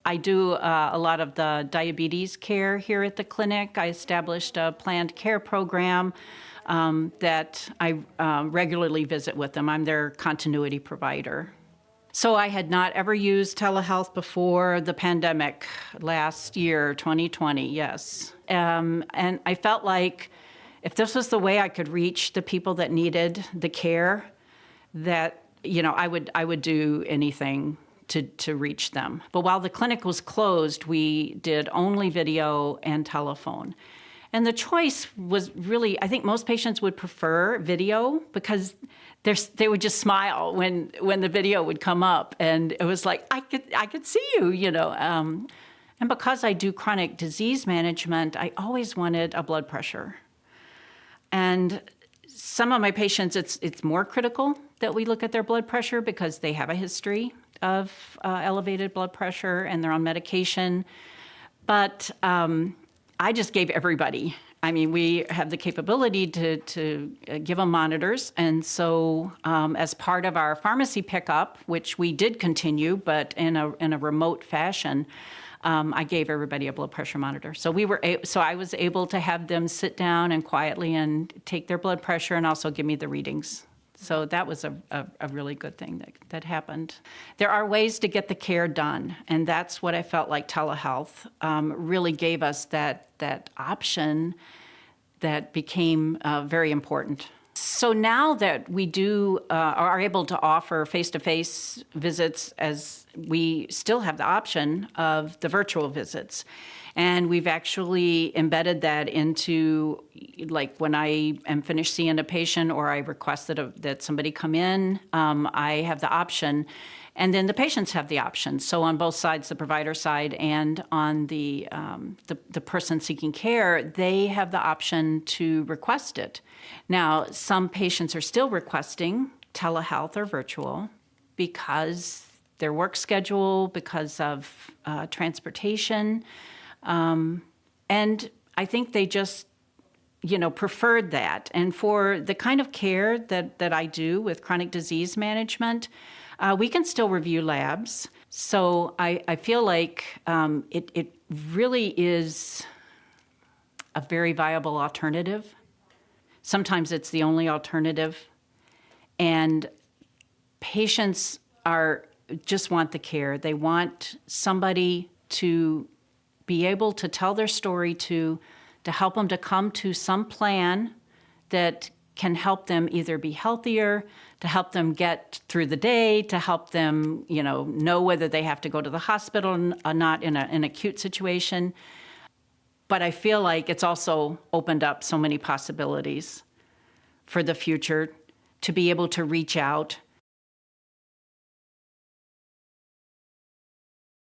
I do a lot of the diabetes care here at the clinic. I established a planned care program that I regularly visit with them. I'm their continuity provider. So I had not ever used telehealth before the pandemic last year, 2020, yes. And I felt like if this was the way I could reach the people that needed the care, that, I would do anything to reach them. But while the clinic was closed, we did only video and telephone. And the choice was really, I think most patients would prefer video because they would just smile when the video would come up, and it was like I could see you, And because I do chronic disease management, I always wanted a blood pressure. And some of my patients, it's more critical that we look at their blood pressure because they have a history of elevated blood pressure and they're on medication. But I just gave everybody. I mean, we have the capability to give them monitors. And so as part of our pharmacy pickup, which we did continue, but in a remote fashion, I gave everybody a blood pressure monitor. So I was able to have them sit down and quietly and take their blood pressure and also give me the readings. So that was a really good thing that happened. There are ways to get the care done, and that's what I felt like telehealth really gave us, that option that became very important. So now that we are able to offer face-to-face visits, as we still have the option of the virtual visits. And we've actually embedded that into, like, when I am finished seeing a patient or I request that somebody come in, I have the option. And then the patients have the option. So on both sides, the provider side and on the person seeking care, they have the option to request it. Now, some patients are still requesting telehealth or virtual because their work schedule, because of transportation. And I think they just, preferred that. And for the kind of care that I do with chronic disease management, we can still review labs. So I feel like it really is a very viable alternative. Sometimes it's the only alternative. And patients just want the care. They want somebody to be able to tell their story to help them to come to some plan that can help them either be healthier, to help them get through the day, to help them, know whether they have to go to the hospital or not in an acute situation. But I feel like it's also opened up so many possibilities for the future to be able to reach out